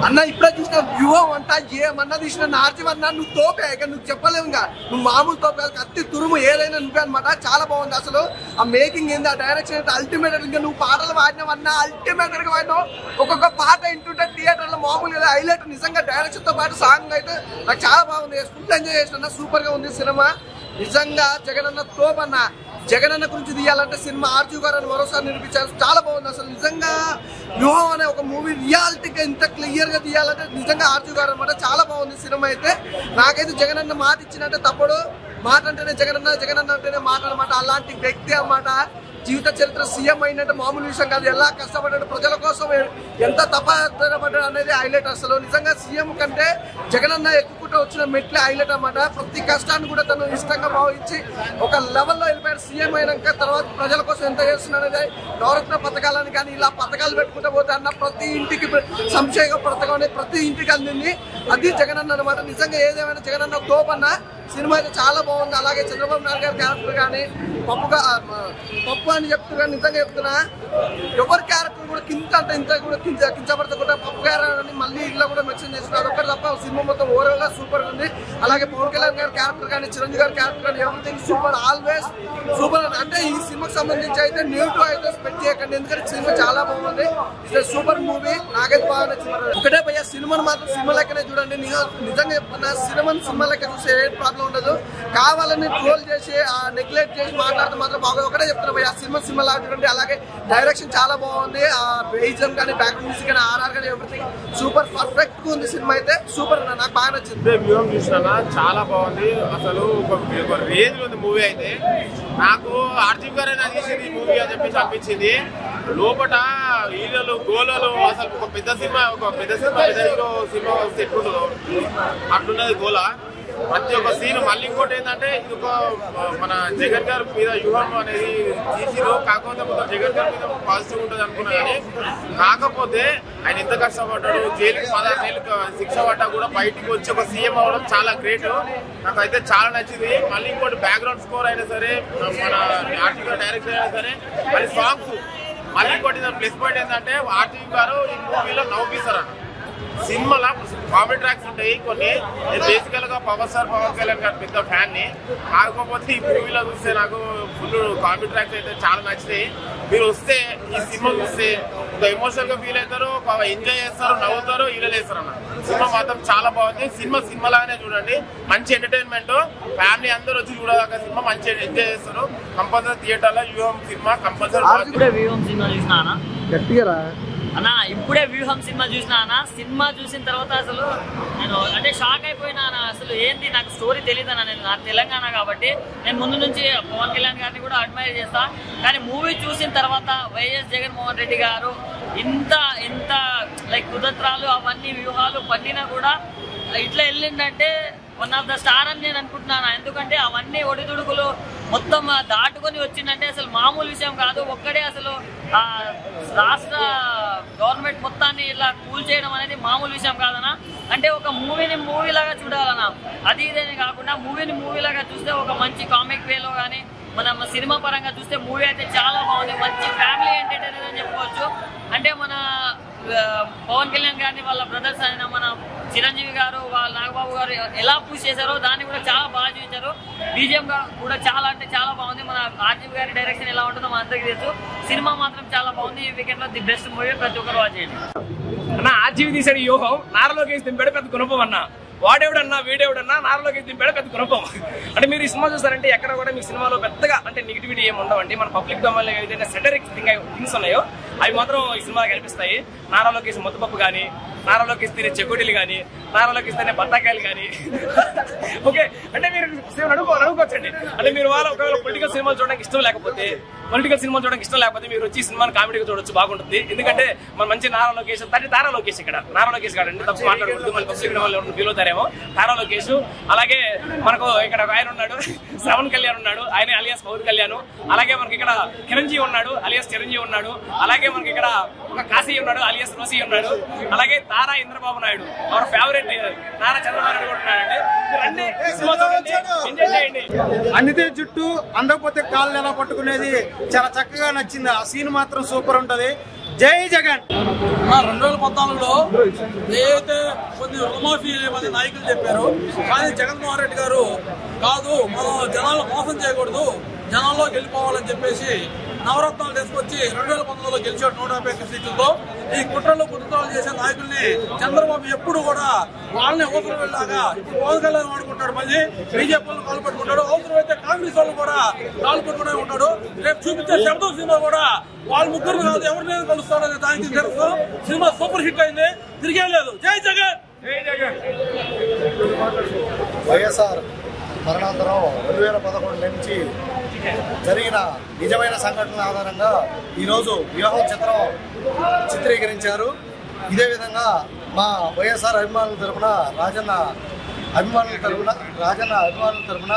అన్న ఇప్పుడే చూసిన వ్యూహం అంతా ఏమన్నా తీసిన నార్జీవన్నా నువ్వు తోపే ఇక నువ్వు చెప్పలేవు ఇంకా నువ్వు మామూలు తోపే కత్తి తురుము ఏదైనా నువ్వే అనమాట. చాలా బాగుంది అసలు ఆ మేకింగ్ ఏంది, ఆ డైరెక్షన్ అయితే అల్టిమేట్. ఇంకా నువ్వు పాటలు పాడినావన్నా అల్టిమేట్ గా పాడినావు. ఒక్కొక్క పాట వింటుంటే థియేటర్ లో మామూలుగా హైలైట్. నిజంగా డైరెక్షన్ తో పాటు సాంగ్ అయితే నాకు చాలా బాగుంది, ఫుల్ ఎంజాయ్ చేసిన. సూపర్ గా ఉంది సినిమా నిజంగా. జగనన్న తోపన్న. జగనన్న గురించి తీయాలంటే సినిమా ఆర్జీ గారు అని మరోసారి నిరూపించారు. చాలా బాగుంది అసలు నిజంగా. వ్యూహం అనే ఒక మూవీ రియాలిటీగా ఇంత క్లియర్ గా తీయాలంటే నిజంగా ఆర్జీ గారు అనమాట. చాలా బాగుంది సినిమా అయితే. నాకైతే జగనన్న మాట ఇచ్చినట్టే తప్పుడు. మాట అంటేనే జగనన్న, జగనన్న అంటేనే మాట అనమాట. అలాంటి వ్యక్తి అన్నమాట. జీవిత చరిత్ర సీఎం అయినట్టు మామూలు విషయం కాదు. ఎలా కష్టపడ్డాడు ప్రజల కోసం, ఎంత తపడ్డాడు అనేది హైలైట్. అసలు నిజంగా సీఎం కంటే జగనన్న ఎక్కుకుంటూ వచ్చిన మెట్లే హైలైట్ అన్నమాట. ప్రతి కష్టాన్ని కూడా తను ఇష్టంగా భావించి ఒక లెవెల్లో వెళ్ళిపోయాడు. సీఎం అయినాక తర్వాత ప్రజల కోసం ఎంత చేస్తున్నాడు అనేది నవరత్న పథకాలని కానీ ఇలా పథకాలు పెట్టుకుంటూ పోతే అన్న ప్రతి ఇంటికి సంక్షేమ పథకం అనేది ప్రతి ఇంటికి అందింది. అది జగనన్న అనమాట. నిజంగా ఏదేమైనా జగనన్న తోపన్న. సినిమా అయితే చాలా బాగుంది. అలాగే చంద్రబాబు నాయుడు గారి క్యారెక్టర్ కానీ పప్పు అని చెప్తున్నా. నిజంగా చెప్తున్నా ఎవరి క్యారెక్టర్ కూడా కింద అంటే ఇంత కూడా కించపడతా పప్పు క్యారెక్టర్ అని మళ్ళీ ఇలా కూడా మెన్షన్ చేస్తున్నారు. ఒకటి తప్ప సినిమా మొత్తం ఓవరాల్ గా సూపర్ ఉంది. అలాగే పవన్ కళ్యాణ్ గారి క్యారెక్టర్ కానీ చిరంజీవి గారి క్యారెక్టర్ కానీ ఎవ్రీథింగ్ సూపర్, ఆల్వేస్ సూపర్. అంటే ఈ సినిమాకి సంబంధించి అయితే నెగిటివ్ అయితే స్పెక్ట్ చేయకండి, ఎందుకంటే సినిమా చాలా బాగుంది. It's super movie. నాకైతే బాగా నచ్చింది. ఒకటే పోయా సినిమాను మాత్రం సినిమా లెక్కనే చూడండి. నిజంగా చెప్తున్నా సినిమాని సినిమా లెక్క చూస్తే ఏ ప్రాబ్లం ఉండదు. కావాలని ట్రోల్ చేసి నెగ్లెక్ట్ చేసి మాట్లాడితే మాత్రం బాగా. ఒకటే చెప్తున్నా పోయా సినిమా లాగా చూడండి. అలాగే డైరెక్షన్ చాలా బాగుంది. బేజం కానీ బ్యాక్గ్రౌండ్ మ్యూజిక్ కానీ ఆర్ఆర్ కానీ ఎవ్రీథింగ్ సూపర్ పర్ఫెక్ట్ గా ఉంది. సినిమా అయితే సూపర్. నాకు బాగా నచ్చింది. వ్యూహం చూసినా చాలా బాగుంది. అసలు ఒక రేంజ్ ఉంది మూవీ అయితే. నాకు ఆర్జీ గారు తీసింది మూవీ అని చెప్పేసి అనిపించింది. లోపల హీరోలు గోలలు అసలు ఒక పెద్ద సినిమా పెద్ద హీరో సినిమా వస్తే ఎట్లుంటుందో అట్లున్నది గోల. ప్రతి ఒక్క సీన్. మళ్ళీ ఇంకోటి ఏంటంటే ఇది ఒక మన జగన్ గారి మీద వ్యూహం అనేది తీసిరు. కాకపోతే మొత్తం జగన్ గారి మీద పాజిటివ్ ఉంటుంది అనుకున్నా కానీ కాకపోతే ఆయన ఎంత కష్టపడ్డాడు. జైలుకి 16 ఏళ్ళు శిక్ష పడ్డా కూడా బయటికి వచ్చి ఒక సీఎం అవ్వడం చాలా గ్రేట్. నాకైతే చాలా నచ్చింది. మళ్ళీ ఇంకోటి బ్యాక్గ్రౌండ్ స్కోర్ అయినా సరే, మన ఆర్టికల్ డైరెక్షన్ అయినా సరే, మళ్ళీ సాంగ్స్. మళ్ళీ ఇంకోటి ప్లస్ పాయింట్ ఏంటంటే ఆర్టికల్ గారు ఈ మూవీలో నవ్వుపిస్తారు. సినిమాలో కామెడీ ట్రాక్స్ ఉంటాయి కొన్ని. నేను బేసికల్ గా పవర్ స్టార్ పవన్ కళ్యాణ్ గారి పెద్ద ఫ్యాన్ ని. కాకపోతే ఈ మూవీలో చూస్తే నాకు ఫుల్ కామెడీ ట్రాక్స్ అయితే చాలా నచ్చినాయి. మీరు వస్తే ఈ సినిమా చూస్తే ఒక ఎమోషనల్ గా ఫీల్ అవుతారు, ఎంజాయ్ చేస్తారు, నవ్వుతారు, ఇళ్ళేస్తారు అన్న. సినిమా మాత్రం చాలా బాగుంది. సినిమా లాగానే చూడండి. మంచి ఎంటర్టైన్మెంట్. ఫ్యామిలీ అందరూ వచ్చి చూడదాకా సినిమా మంచి ఎంజాయ్ చేస్తారు. కంపల్సరీ థియేటర్ లో వ్యూహం సినిమా కంపల్సరీ. వ్యూహం సినిమా చూసినా గట్టిగా అన్న. ఇప్పుడే వ్యూహం సినిమా చూసినా అన్న. సినిమా చూసిన తర్వాత అసలు నేను అంటే షాక్ అయిపోయినా అన్న. అసలు ఏంటి నాకు స్టోరీ తెలియదు అన్న. నేను నాకు తెలంగాణ కాబట్టి నేను ముందు నుంచి పవన్ కళ్యాణ్ గారిని కూడా అడ్మైర్ చేస్తా. కానీ మూవీ చూసిన తర్వాత వైఎస్ జగన్మోహన్ రెడ్డి గారు ఇంత లైక్ కుతంత్రాలు అవన్నీ వ్యూహాలు పన్నినా కూడా ఇట్లా వెళ్ళిందంటే వన్ ఆఫ్ ద స్టార్ అని నేను అనుకుంటున్నాను. ఎందుకంటే అవన్నీ ఒడిదుడుకులు మొత్తం దాటుకొని వచ్చిందంటే అసలు మామూలు విషయం కాదు. ఒక్కడే అసలు రాష్ట్ర గవర్నమెంట్ మొత్తాన్ని ఇలా కూల్ చేయడం అనేది మామూలు విషయం కాదన్నా. అంటే ఒక మూవీని మూవీలాగా చూడాలన్నా. అది ఇదేనే కాకుండా మూవీని మూవీలాగా చూస్తే ఒక మంచి కామిక్ వేలో కానీ మనం సినిమా పరంగా చూస్తే మూవీ అయితే చాలా బాగుంది. మంచి ఫ్యామిలీ ఎంటర్టైనర్ అని చెప్పుకోవచ్చు. అంటే మన పవన్ కళ్యాణ్ గారిని వాళ్ళ బ్రదర్స్ అయిన మన చిరంజీవి గారు వాళ్ళ నాగబాబు గారు ఎలా పూజ చేశారో దాన్ని కూడా చాలా బాగా చూపించారు. బీజిఎం కూడా చాలా అంటే చాలా బాగుంది. మన ఆర్జీవి గారి డైరెక్షన్ ఎలా ఉంటుందో మన అందరికీ తెలుసు. సినిమా మాత్రం చాలా బాగుంది. ఈ వీకెండ్ లో ది బెస్ట్ మూవీ. ప్రతి ఒక్కరు వాచ్ చేయండి అన్న. ఆర్జీవి తీసాడు వ్యూహం. నారలోకి దింపాడు పెద్ద గుణపం అన్న. వాడేవుడన్నా వీడేవుడన్నా నారలోకి దింపాడు పెద్ద గుణపం. అంటే మీరు ఈ సినిమా చూస్తారంటే ఎక్కడ కూడా మీ సినిమాలో పెద్దగా అంటే నెగిటివిటీ ఏమి ఉండవండి. మన పబ్లిక్ డొమైన్లో ఏదైనా సెటరిక్ థింగ్స్ ఉన్నాయో అవి మాత్రం ఈ సినిమాలో కనిపిస్తాయి. నారాలోకి ముద్దపప్పు కానీ, నారాలోకి తినే చెకోడీలు కానీ, నారాలోకి తినే బత్తాకాయలు కానీ. ఓకే అంటే మీరు అనుకోవచ్చండి. అంటే మీరు ఒకవేళ పొలిటికల్ సినిమాలు చూడడానికి ఇష్టం లేకపోతే మీరు వచ్చి సినిమాని కామెడీగా చూడొచ్చు, బాగుంటుంది. ఎందుకంటే మన మంచి నారా లోకేష్ తారా లోకేష్ ఇక్కడ నారా లోకేష్ గారు అండి. తప్పు మాట్లాడకూడదు. మన పబ్లిక్ ఫీల్ అవుతారు. అనుకుంటున్నారేమో, నారా లోకేష్. అలాగే మనకు ఇక్కడ ఒక ఆయన ఉన్నాడు, శ్రవణ్ కళ్యాణ్ ఉన్నాడు, ఆయన అలియాస్ పవన్ కళ్యాణ్. అలాగే మనకి ఇక్కడ చిరంజీవి ఉన్నాడు, అలియాస్ చిరంజీవి ఉన్నాడు. అలాగే మనకి ఇక్కడ ఒక కాశీ ఉన్నాడు, అలియాస్ రోసి ఉన్నాడు. అలాగే తారా ఇంద్రబాబు నాయుడు, అవర్ ఫేవరెట్ నారా చంద్రబాబు నాయుడు కూడా ఉన్నాడండి. రండి, ఎంజాయ్ చేయండి. అన్నితే చుట్టూ అందకపోతే కాళ్ళు ఎలా పట్టుకునేది చాలా చక్కగా నచ్చింది. ఆ సీన్ మాత్రం సూపర్ ఉంటది. జై జగన్. 2014లో ఏదైతే కొన్ని రుణమాఫీ మంది నాయకులు చెప్పారు, కానీ జగన్మోహన్ రెడ్డి గారు కాదు, మనం జనాలను మోసం చేయకూడదు, జనాల్లోకి వెళ్ళిపోవాలని చెప్పేసి నవరత్నాలు తీసుకొచ్చి 2019లో గెలిచాడు 151 సీట్లతో. ఈ కుట్రలు కుట్రలు చేసే నాయకుల్ని చంద్రబాబు ఎప్పుడు కూడా వాళ్ళని అవసరం వెళ్ళాగా పవన్ కళ్యాణ్ వాడుకుంటాడు, మళ్ళీ బీజేపీ వాళ్ళు కాలు పట్టుకుంటాడు, అవసరమైతే కాంగ్రెస్ వాళ్ళు కూడా కాలు పట్టుకునే ఉంటాడు. రేపు చూపించే శబ్దం సినిమా కూడా వాళ్ళ ముగ్గురు కాదు ఎవరిని కలుస్తాడనే దానికి తెలుసు. సినిమా సూపర్ హిట్ అయింది, తిరిగే లేదు. జై జగన్. వైఎస్ఆర్ మరణాంతరం 2011 నుంచి జరిగిన నిజమైన సంఘటనల ఆధారంగా ఈరోజు వ్యూహం చిత్రం చిత్రీకరించారు. ఇదే విధంగా మా వైఎస్ఆర్ అభిమానుల తరఫున రాజన్న అభిమానుల తరఫున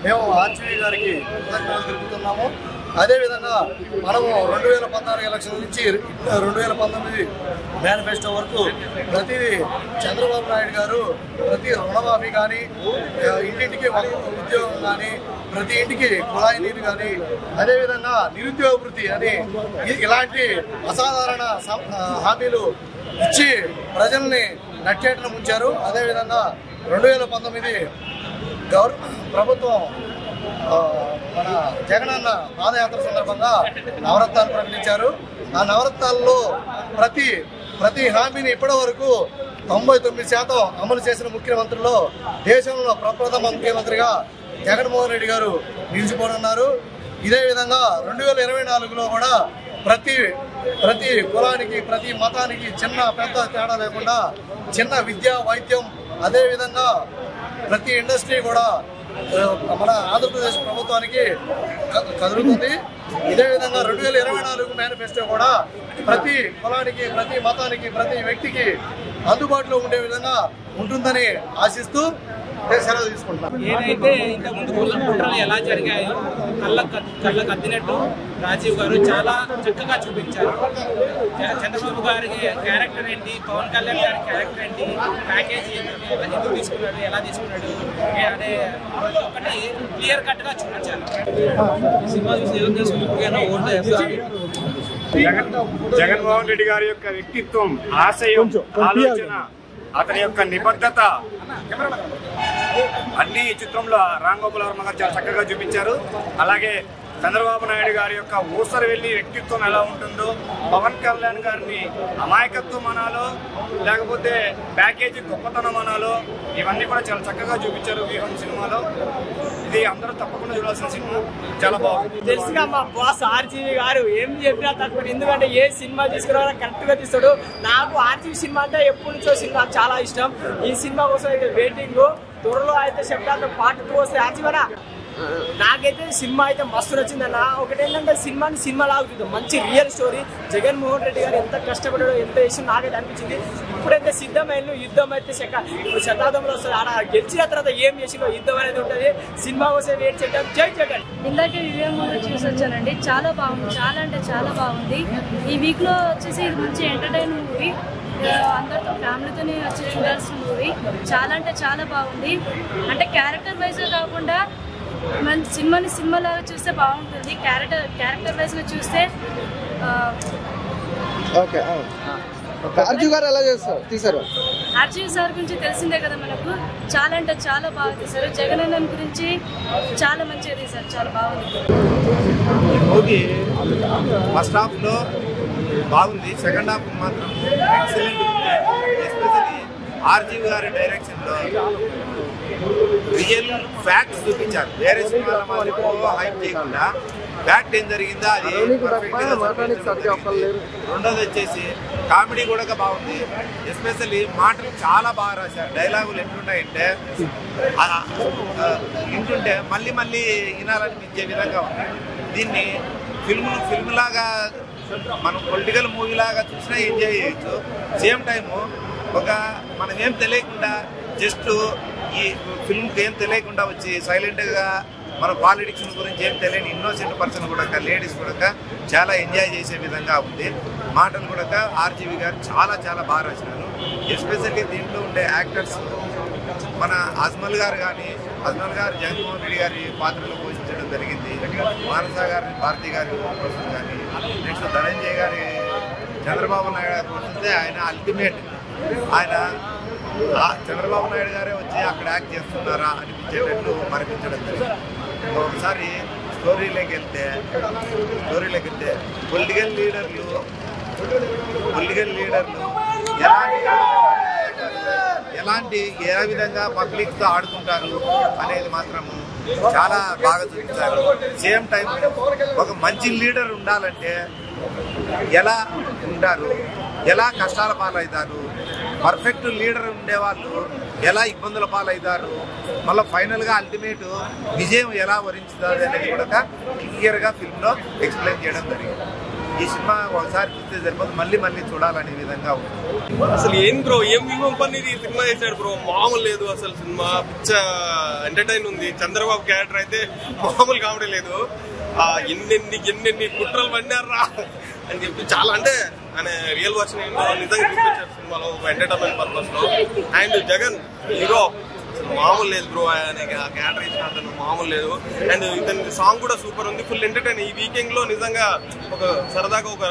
మేము ఆర్జీవీ గారికి కృతజ్ఞతలు తెలుపుతున్నాము. అదేవిధంగా మనము 2014 ఎలక్షన్ నుంచి 2019 మేనిఫెస్టో వరకు ప్రతిదీ చంద్రబాబు నాయుడు గారు ప్రతి రుణమాఫీ కానీ, ఇంటింటికి ఉద్యోగం కానీ, ప్రతి ఇంటికి కుళాయి నీరు కానీ, అదేవిధంగా నిరుద్యోగ వృత్తి అని ఇలాంటి అసాధారణ హామీలు ఇచ్చి ప్రజల్ని నట్టేటన ముంచారు. అదేవిధంగా 2019 ప్రభుత్వం మన జగనన్న పాదయాత్ర సందర్భంగా నవరత్నాలు ప్రకటించారు. ఆ నవరత్నాల్లో ప్రతి హామీని ఇప్పటి వరకు 99% అమలు చేసిన ముఖ్యమంత్రుల్లో దేశంలో ప్రప్రథమ ముఖ్యమంత్రిగా జగన్మోహన్ రెడ్డి గారు నిలిచిపోనున్నారు. ఇదే విధంగా 2024లో కూడా ప్రతి కులానికి, ప్రతి మతానికి చిన్న పెద్ద తేడా లేకుండా చిన్న విద్య, వైద్యం, అదేవిధంగా ప్రతి ఇండస్ట్రీ కూడా మన ఆంధ్రప్రదేశ్ ప్రభుత్వానికి కదులుతుంది. ఇదే విధంగా 2024 మేనిఫెస్టో కూడా ప్రతి కులానికి, ప్రతి మతానికి, ప్రతి వ్యక్తికి అందుబాటులో ఉండే విధంగా ఉంటుందని ఆశిస్తూ సెలవు తీసుకుంటున్నాం. ఏదైతే ఇంతకుముందు కుట్రలు ఎలా జరిగాయో కళ్ళకు అద్దినట్టు రాజీవ్ గారు చాలా చక్కగా చూపించారు. చంద్రబాబు గారికి క్యారెక్టర్ ఏంటి, పవన్ కళ్యాణ్ గారి క్యారెక్టర్ ఏంటి, ప్యాకేజీ ఎందుకు తీసుకున్నాడు, ఎలా తీసుకున్నాడు అనే ఒకటి క్లియర్ కట్ గా చూపించారు. సినిమా చూసి జగన్మోహన్ రెడ్డి గారి యొక్క వ్యక్తిత్వం, ఆశయం, ఆలోచన, అతని యొక్క నిబద్ధత అన్ని చిత్రంలో రామ్ గోపాల్ వర్మ గారు చాలా చక్కగా చూపించారు. అలాగే చంద్రబాబు నాయుడు గారి యొక్క ఊసరు వెళ్ళి వ్యక్తిత్వం ఎలా ఉంటుందో, పవన్ కళ్యాణ్ గారిని అమాయకత్వం అనాలో లేకపోతే ప్యాకేజీ గొప్పతనం అనాలో ఇవన్నీ కూడా చాలా చక్కగా చూపించారు వ్యూహం సినిమాలో. ఇది అందరూ తప్పకుండా చూడాల్సిన సినిమా, చాలా బాగుంది. తెలుసుగా మా బాస్ ఆర్జీవి గారు ఏం చెప్పినా తక్కువ, ఎందుకంటే ఏ సినిమా తీసుకురావాలో కరెక్ట్ గా తీస్తాడు. నాకు ఆర్జీవి సినిమా అంటే ఎప్పటి నుంచో సినిమా చాలా ఇష్టం. ఈ సినిమా కోసం అయితే వెయిటింగ్. త్వరలో అయితే సెప్టెంబర్ పార్ట్ 2 వస్తే ఆర్జీవనా నాకైతే సినిమా అయితే మస్తు నచ్చిందన్న. ఒకటేంటంటే సినిమా లాగుతుంది, మంచి రియల్ స్టోరీ. జగన్మోహన్ రెడ్డి గారు ఎంత కష్టపడాడో, ఎంత చేసి నాకైతే అనిపించింది. ఇప్పుడైతే సిద్ధమైన యుద్ధం అయితే ఇప్పుడు శతాబ్దంలో వస్తుంది. ఆడ గెలిచిన తర్వాత ఏం చేసిందో యుద్ధం అనేది ఉంటుంది. సినిమా కోసం వెయిట్ చేద్దాం. జై జగన్. ఇందాకే వివేక్ మూవీ చూసి వచ్చానండి, చాలా బాగుంది, చాలా అంటే చాలా బాగుంది. ఈ వీక్ లో వచ్చేసి ఇది మంచి ఎంటర్టైన్ మూవీ, అందరితో ఫ్యామిలీతోనే వచ్చి చూడాల్సిన మూవీ. చాలా అంటే చాలా బాగుంది. అంటే క్యారెక్టర్ వైజ్ కాకుండా మన సినిమా లాగా చూస్తే బాగుంటుంది. క్యారెక్టర్ వైజ్ గా చూస్తే ఆర్జీవి గారు ఎలా తీశారు? ఆర్జీవి సార్ గురించి తెలిసిందే కదా మనకు, చాలా అంటే చాలా బాగా తీశారు. జగన్ అన్న గురించి చాలా మంచిగా తీశారు, చాలా బాగుంది. మూవీ ఫస్ట్ హాఫ్ లో బాగుంది, సెకండ్ హాఫ్ మాత్రం ఎక్సలెంట్. ఎస్పెషల్లీ ఆర్జీవి గారి డైరెక్షన్ లో రియల్ ఫ్యాక్ట్స్ చూపించారు. వేరే సినిమాల మాదిరి హైప్ చేయకుండా ఫ్యాక్ట్ ఏం జరిగిందో అది రెండోది వచ్చేసి కామెడీ కూడా బాగుంది. ఎస్పెషల్లీ మాటలు చాలా బాగా రాశారు. డైలాగులు ఎట్లున్నాయంటే వింటుంటే మళ్ళీ మళ్ళీ వినాలనిపించే విధంగా ఉంది. దీన్ని ఫిల్మ్ లాగా మనం పొలిటికల్ మూవీ లాగా చూసినా ఎంజాయ్ చేయొచ్చు. సేమ్ టైము మనం ఏం తెలియకుండా జస్ట్ ఈ ఫిల్మ్కి ఏం తెలియకుండా వచ్చి సైలెంట్గా మన పాలిటిక్స్ గురించి ఏం తెలియని ఇన్నోసెంట్ పర్సన్ కూడా లేడీస్ కూడా చాలా ఎంజాయ్ చేసే విధంగా ఉంది. మాటలు కూడా ఆర్జీవి గారు చాలా చాలా బాగా రాసినారు. ఎస్పెషల్లీ దీంట్లో ఉండే యాక్టర్స్ మన అజ్మల్ గారు కానీ, అజ్మల్ గారు జగన్మోహన్ రెడ్డి గారి పాత్రలో పోషించడం జరిగింది. మానస గారి భారతి గారి కోసం కానీ, నెక్స్ట్ ధనంజయ్ గారి చంద్రబాబు నాయుడు గారి పోషిస్తే ఆయన అల్టిమేట్. ఆయన చంద్రబాబు నాయుడు గారే వచ్చి అక్కడ యాక్ట్ చేస్తున్నారా అనిపించేటట్లు మరిపించడం జరిగింది. ఒకసారి స్టోరీలోకి వెళ్తే పొలిటికల్ లీడర్లు ఏ విధంగా పబ్లిక్తో ఆడుకుంటారు అనేది మాత్రము చాలా బాగా చూపించారు. సేమ్ టైం ఒక మంచి లీడర్ ఉండాలంటే ఎలా ఉంటారు, ఎలా కష్టాల పాలవుతారు, పర్ఫెక్ట్ లీడర్ ఉండేవాళ్ళు ఎలా ఇబ్బందుల పాలవుతారు, మళ్ళీ ఫైనల్గా అల్టిమేట్ విజయం ఎలా వరించుతారు అనేది కూడా క్లియర్గా ఫిల్మ్లో ఎక్స్ప్లెయిన్ చేయడం జరిగింది. ఈ సినిమా ఒకసారి చూస్తే సరిపోతుంది, మళ్ళీ మళ్ళీ చూడాలనే విధంగా ఉంది. అసలు ఏం బ్రో, ఏం వ్యూహం పని ఈ సినిమా చేశాడు బ్రో, మామూలు లేదు అసలు. సినిమా పిచ్చ ఎంటర్టైన్ ఉంది. చంద్రబాబు క్యారెక్టర్ అయితే మామూలు కామెడీ లేదు. ఎన్నెన్ని కుట్రలు పడినారా అని చెప్పి చాలా, అంటే ఆయన రియల్ వర్షన్ ఏంటో నిజంగా చూపించారు సినిమాలో ఎంటర్టైన్మెంట్ పర్పస్ లో. అండ్ జగన్ హీరో మామూలు లేదు బ్రో, ఆయన క్యారెక్టర్ ఇచ్చిన అతను మామూలు లేదు. అండ్ ఇతని సాంగ్ కూడా సూపర్ ఉంది, ఫుల్ ఎంటర్టైన్. ఈ వీకెండ్ లో నిజంగా ఒక సరదాగా ఒక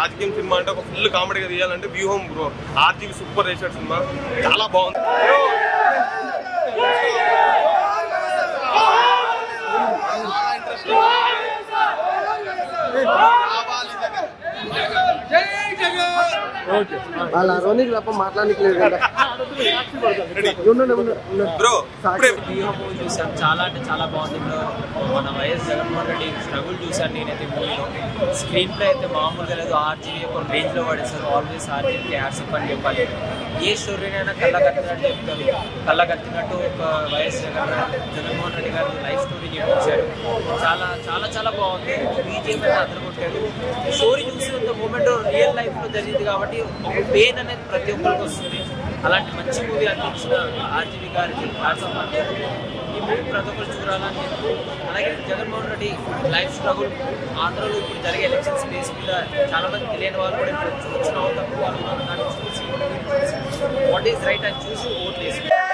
రాజకీయం సినిమా అంటే ఒక ఫుల్ కామెడీగా తీయాలంటే వ్యూహం బ్రో. ఆర్జీవి సూపర్ చేశాడు సినిమా, చాలా బాగుంది. వాళ్ళ రోనికి తప్ప మాట్లాడలేదు కదా బ్రో. చూసాను, చాలా అంటే చాలా బాగుంది. మన వైఎస్ జగన్మోహన్ రెడ్డి స్ట్రగుల్ చూసాను నేనైతే మూవీలో. స్క్రీన్ ప్లే అయితే మామూలుగా లేదు. ఆర్జీవి ఒక రేంజ్ లో పడేస్తారు. ఆల్వేస్ ఆర్జీవికి హ్యాట్స్ అని చెప్పాలి. ఏ స్టోరీనైనా కళ్ళకత్తినట్టు చెప్తారు. కళ్ళకత్తినట్టు ఒక వైఎస్ జగన్మోహన్ రెడ్డి గారు లైఫ్ స్టోరీ చూపించారు. చాలా చాలా చాలా బాగుంది. బీజేపీ అయితే అదరగొట్టాడు. స్టోరీ చూసినంత మూమెంట్ రియల్ లైఫ్ లో జరిగింది కాబట్టి ఒక పెయిన్ అనేది ప్రతి ఒక్కరికి వస్తుంది. అలాంటి మంచి మూవీ అందించిన ఆర్జీవి గారికి ఈ మూవీ ప్రతి ఒక్కరు చూడాలని. అలాగే జగన్మోహన్ రెడ్డి లైఫ్ స్ట్రగుల్, ఆంధ్రలో ఇప్పుడు జరిగే ఎలక్షన్ స్పేస్ మీద చాలా మంది తెలియని వాళ్ళు కూడా ఇప్పుడు వచ్చిన తక్కువ వాళ్ళు దాన్ని చూసి వాట్ ఈస్ రైట్ అని చూసి ఓట్లు వేసుకుంటారు.